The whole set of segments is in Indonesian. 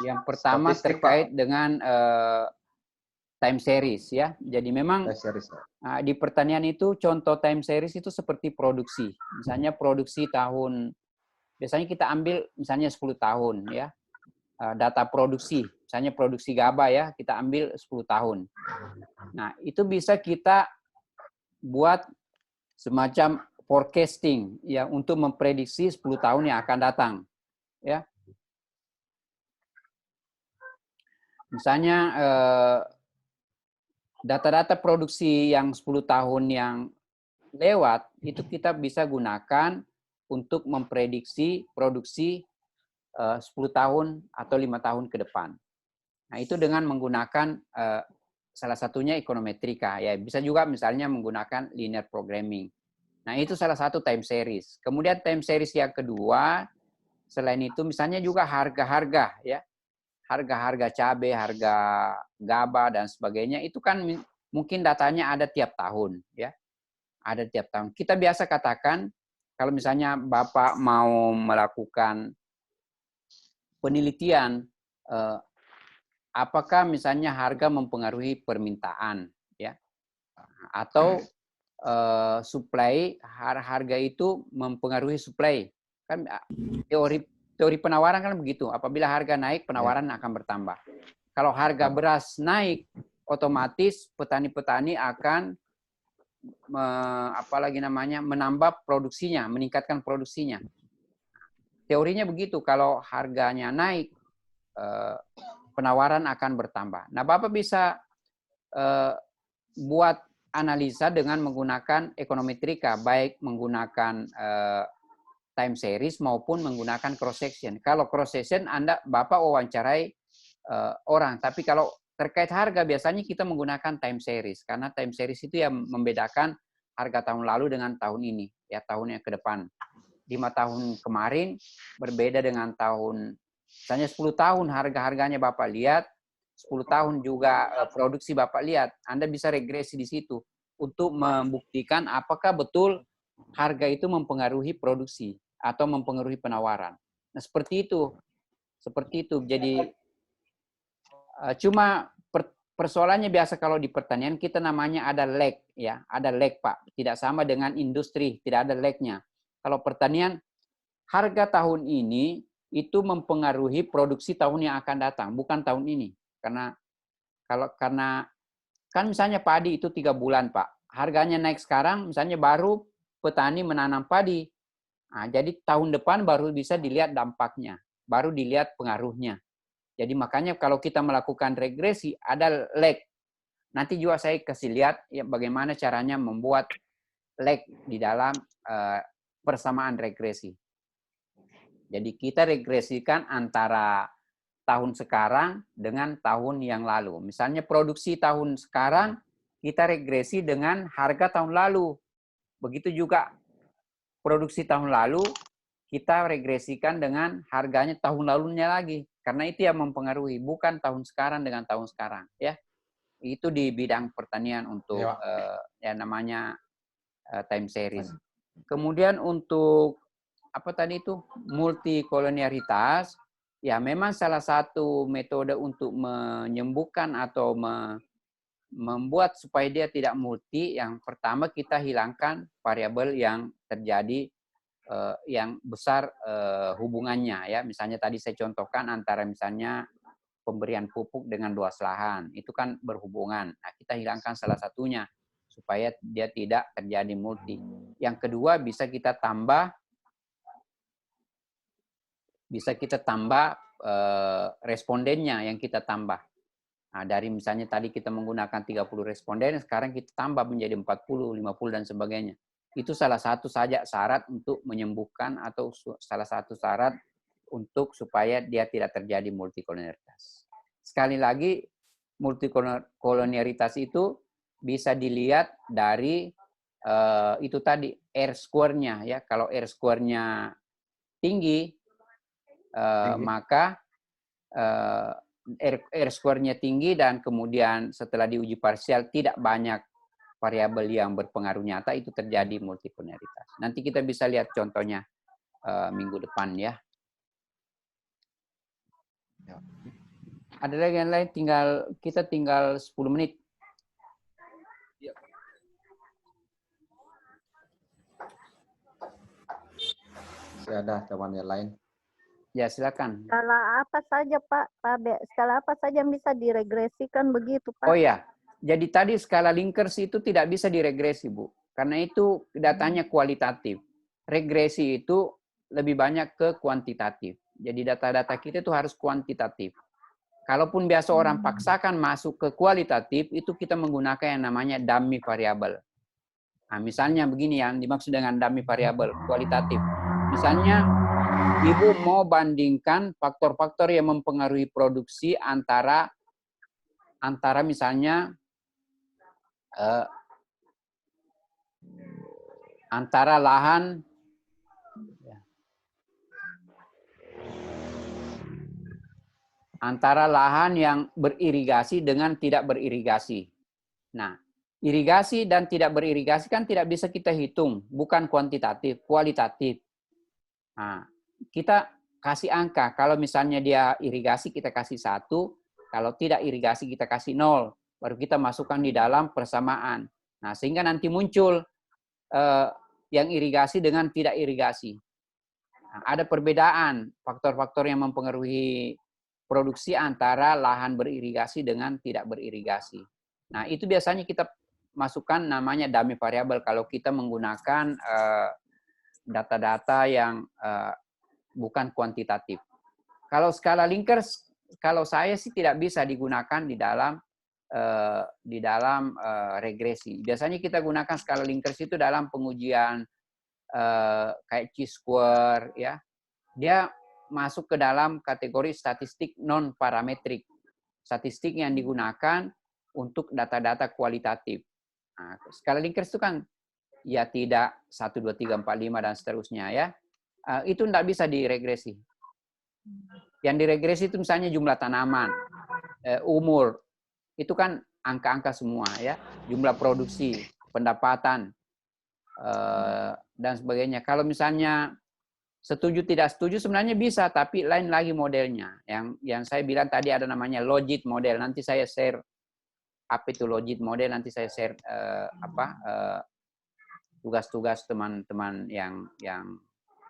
Yang pertama Statistik, terkait Pak. dengan time series ya. Jadi memang di pertanian itu contoh time series itu seperti produksi. Misalnya produksi tahun, biasanya kita ambil misalnya 10 tahun ya. Data produksi, misalnya produksi gabah ya, kita ambil 10 tahun. Nah, itu bisa kita buat semacam forecasting ya untuk memprediksi 10 tahun yang akan datang ya. Misalnya data-data produksi yang 10 tahun yang lewat itu kita bisa gunakan untuk memprediksi produksi 10 tahun atau 5 tahun ke depan. Nah, itu dengan menggunakan salah satunya ekonometrika ya, bisa juga misalnya menggunakan linear programming. Nah, itu salah satu time series. Kemudian time series yang kedua, selain itu misalnya juga harga-harga ya. Harga-harga cabai, harga gabah dan sebagainya itu kan mungkin datanya ada tiap tahun ya. Ada tiap tahun. Kita biasa katakan kalau misalnya Bapak mau melakukan penelitian apakah misalnya harga mempengaruhi permintaan ya atau supply, harga itu mempengaruhi supply. Kan teori penawaran kan begitu. Apabila harga naik, penawaran akan bertambah. Kalau harga beras naik, otomatis petani-petani akan menambah produksinya, meningkatkan produksinya. Teorinya begitu. Kalau harganya naik, penawaran akan bertambah. Nah, Bapak bisa buat analisa dengan menggunakan ekonometrika, baik menggunakan time series maupun menggunakan cross section. Kalau cross section Bapak wawancarai orang, tapi kalau terkait harga biasanya kita menggunakan time series karena time series itu yang membedakan harga tahun lalu dengan tahun ini, ya tahun yang ke depan. 5 tahun kemarin berbeda dengan tahun, misalnya 10 tahun harga-harganya Bapak lihat, 10 tahun juga produksi Bapak lihat, Anda bisa regresi di situ untuk membuktikan apakah betul harga itu mempengaruhi produksi atau mempengaruhi penawaran. Nah, seperti itu. Seperti itu. Jadi cuma persoalannya biasa kalau di pertanian kita namanya ada lag ya, ada lag Pak. Tidak sama dengan industri, tidak ada lagnya. Kalau pertanian harga tahun ini itu mempengaruhi produksi tahun yang akan datang, bukan tahun ini. Karena kan misalnya padi itu 3 bulan Pak, harganya naik sekarang, misalnya baru petani menanam padi, nah, jadi tahun depan baru bisa dilihat dampaknya, baru dilihat pengaruhnya. Jadi makanya kalau kita melakukan regresi ada lag. Nanti juga saya kasih lihat ya bagaimana caranya membuat lag di dalam persamaan regresi. Jadi kita regresikan antara tahun sekarang dengan tahun yang lalu. Misalnya produksi tahun sekarang, kita regresi dengan harga tahun lalu. Begitu juga produksi tahun lalu, kita regresikan dengan harganya tahun lalunya lagi. Karena itu yang mempengaruhi, bukan tahun sekarang dengan tahun sekarang. Ya, itu di bidang pertanian untuk yang namanya time series. Kemudian untuk apa tadi itu multikolonialitas, ya memang salah satu metode untuk menyembuhkan atau membuat supaya dia tidak multi, yang pertama kita hilangkan variabel yang terjadi yang besar hubungannya ya. Misalnya tadi saya contohkan antara misalnya pemberian pupuk dengan luas lahan, itu kan berhubungan. Nah, kita hilangkan salah satunya supaya dia tidak terjadi multi. Yang kedua bisa kita tambah respondennya yang kita tambah. Nah, dari misalnya tadi kita menggunakan 30 responden, sekarang kita tambah menjadi 40, 50, dan sebagainya. Itu salah satu saja syarat untuk menyembuhkan atau salah satu syarat untuk supaya dia tidak terjadi multikolonialitas. Sekali lagi, multikolonialitas itu bisa dilihat dari itu tadi, R square-nya. Ya. Kalau R square-nya tinggi, maka R square-nya tinggi dan kemudian setelah diuji parsial tidak banyak variabel yang berpengaruh nyata, itu terjadi multikolonialitas. Nanti kita bisa lihat contohnya minggu depan ya. Ada lagi yang lain? Kita tinggal 10 menit. Masih ada teman yang lain. Ya, silakan. Skala apa saja, Pak? Skala apa saja yang bisa diregresikan begitu, Pak? Oh ya, jadi tadi skala Likert itu tidak bisa diregresi, Bu. Karena itu datanya kualitatif. Regresi itu lebih banyak ke kuantitatif. Jadi data-data kita itu harus kuantitatif. Kalaupun biasa orang paksakan masuk ke kualitatif, itu kita menggunakan yang namanya dummy variable. Nah, misalnya begini yang dimaksud dengan dummy variable, kualitatif. Misalnya, Ibu mau bandingkan faktor-faktor yang mempengaruhi produksi antara misalnya antara lahan yang beririgasi dengan tidak beririgasi. Nah, irigasi dan tidak beririgasi kan tidak bisa kita hitung, bukan kuantitatif, kualitatif. Nah, kita kasih angka, kalau misalnya dia irigasi kita kasih 1, kalau tidak irigasi kita kasih 0, baru kita masukkan di dalam persamaan. Nah, sehingga nanti muncul yang irigasi dengan tidak irigasi. Nah, ada perbedaan faktor-faktor yang mempengaruhi produksi antara lahan beririgasi dengan tidak beririgasi. Nah, itu biasanya kita masukkan namanya dummy variable kalau kita menggunakan data-data yang bukan kuantitatif. Kalau skala Likert, kalau saya sih tidak bisa digunakan di dalam regresi. Biasanya kita gunakan skala Likert itu dalam pengujian kayak chi-square, ya. Dia masuk ke dalam kategori statistik non parametrik, statistik yang digunakan untuk data-data kualitatif. Nah, skala Likert itu kan ya tidak 1, 2, 3, 4, 5 dan seterusnya, ya. Itu tidak bisa diregresi. Yang diregresi itu misalnya jumlah tanaman, umur, itu kan angka-angka semua, ya. Jumlah produksi, pendapatan, dan sebagainya. Kalau misalnya setuju tidak setuju sebenarnya bisa, tapi lain lagi modelnya. Yang saya bilang tadi ada namanya logit model. Nanti saya share apa itu logit model. Nanti saya share tugas-tugas teman-teman yang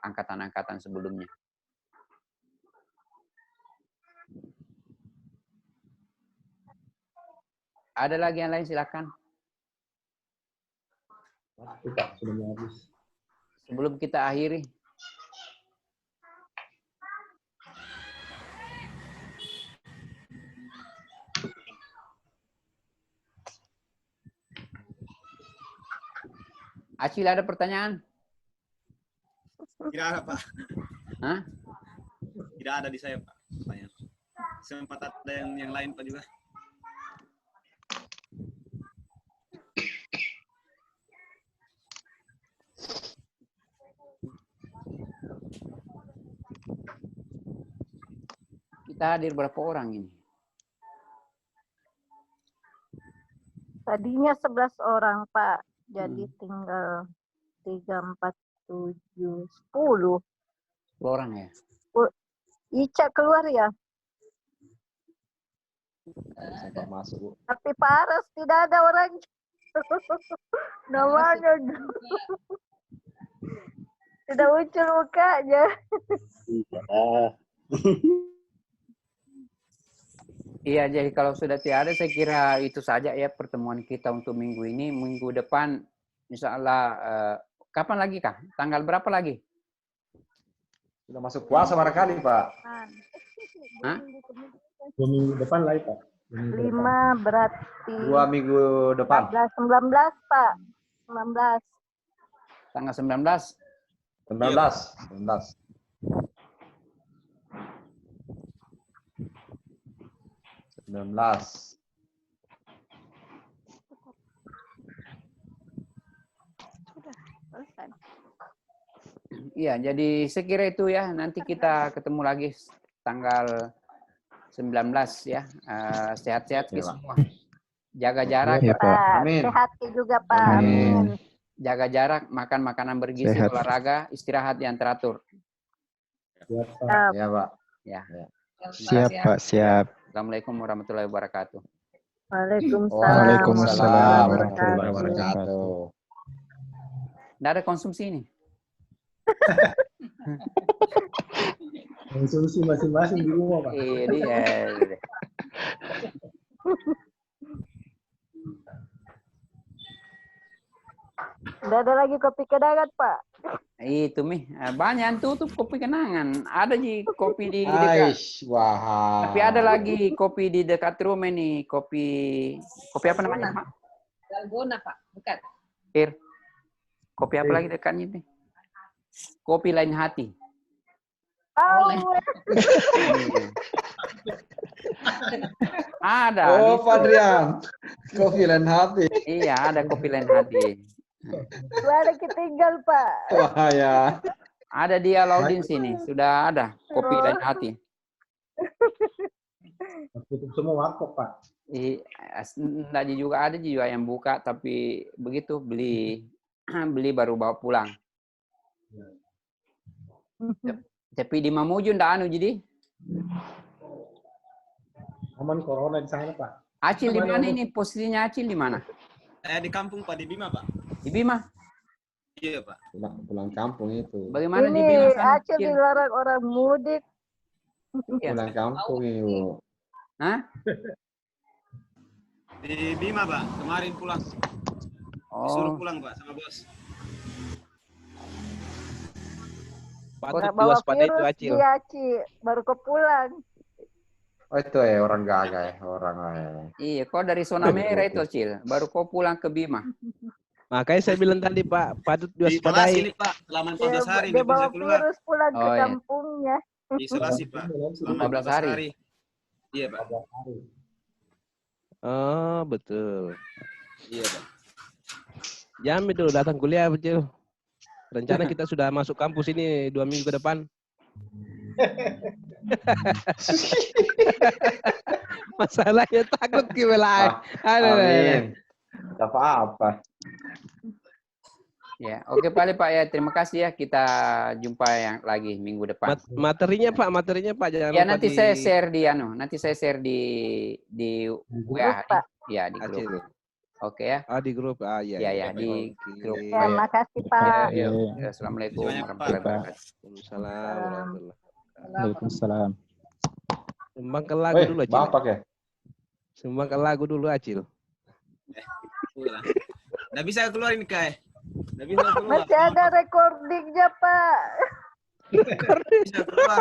angkatan-angkatan sebelumnya. Ada lagi yang lain, silakan. Sebelum kita akhiri. Acil, ada pertanyaan? Tidak ada, Pak. Hah? Tidak ada di saya, Pak. Sempat ada yang lain, Pak, juga. Kita hadir berapa orang ini? Tadinya 11 orang, Pak. Jadi tinggal 3, 4, 7, 10. 10 orang ya? Ica keluar ya? Sempat masuk, Bu. Tapi Paras tidak ada orang. Namanya tidak muncul mukanya. Iya, jadi kalau sudah tidak ada, saya kira itu saja ya pertemuan kita untuk minggu ini. Minggu depan, insya Allah, kapan lagi Kak? Tanggal berapa lagi? Sudah masuk puasa barangkali, Pak. Hah? 2 minggu depan lagi, Pak. 5 berarti 2 minggu depan. 19, Pak. 19. Tanggal 19? 19. 19. Iya, jadi saya kira itu ya. Nanti kita ketemu lagi tanggal 19 ya. Sehat-sehat semua. Jaga jarak. Ya, Pak. Amin. Sehat juga, Pak. Amin. Jaga jarak, makan makanan bergizi, Sehat. olahraga, istirahat yang teratur. Ya, Pak. Ya, Pak. Ya. Siap, Pak, siap. Assalamualaikum warahmatullahi wabarakatuh. Waalaikumsalam Waalaikumsalam warahmatullahi wabarakatuh. wabarakatuh. Nggak ada konsumsi ini. Konsumsi masing-masing di rumah, Pak. Iya dia. Nggak ada lagi kopi kenangan, Pak. Itu Mi, banyak yang tutup kopi kenangan. Ada di kopi di dekat. Aish, wah. Tapi ada lagi kopi di dekat rumah nih, kopi apa namanya, Pak? Dalgona, Pak. Bukan. Kopi apa lagi dekatnya nih? Kopi Lain Hati. Oh, Ada. Oh, gitu. Pak Adrian. Kopi Lain Hati. Iya, ada Kopi Lain Hati. ada ketinggal, Pak. Wah, ya. Ada di Alaudin sini, sudah ada Kopi Lain Hati. Tutup semua warkop, Pak. Tadi juga ada juga yang buka, tapi begitu beli baru bawa pulang. Tapi di Mamuju ndak anu jadi. Aman corona di sana, Pak. Acil di mana ini? Posisinya Acil di mana? Di kampung Pak, di Bima Pak. Di Bima. Iya Pak. Pulang kampung itu. Bagaimana di Ini Bima sana? Acil dilarang orang mudik. Iya. Pulang kampung itu. Hah? Di Bima Pak, kemarin pulang. Disuruh Oh, pulang Pak sama bos. Nggak Patut bawa diwaspadai itu virus, Acil. dia Acil. Baru kepulang. Oh, itu orang gagal, orang. iya, kau dari zona merah itu Acil, baru kau pulang ke Bima. Makanya saya bilang tadi Pak, patut Di isolasi diwaspadai. ini Pak, selama Dia, 14 hari dia nggak bisa bawa keluar. virus pulang ke Oh, iya. kampungnya. Di isolasi Pak, selama 14 14 hari. hari. Iya Pak. Oh, betul. Iya Pak. Jam itu datang kuliah Acil. Rencana kita sudah masuk kampus ini 2 minggu ke depan. Masalahnya takut gimana? Amin. Tidak apa-apa. Ya, oke Pak ya, terima kasih ya. Kita jumpa yang lagi minggu depan. Materinya Pak jangan Ya lupa nanti saya share di nanti saya share di WA. Pak. Ya di grup. Acil. Oke ya. Ah, di grup. Ah, iya. Ya ya di Oke. grup. Ya, makasih, Pak. Ya, Iya. Assalamualaikum Banyak, Pak. warahmatullahi wabarakatuh. Waalaikumsalam warahmatullahi. Waalaikumsalam. Sumbangkan lagu dulu Acil. Bapak ya? Sumbangkan lagu dulu Acil. Pulang. Nggak bisa keluar ini Kai. Nggak bisa keluar. Masih ada recordingnya, Pak. Nggak bisa keluar.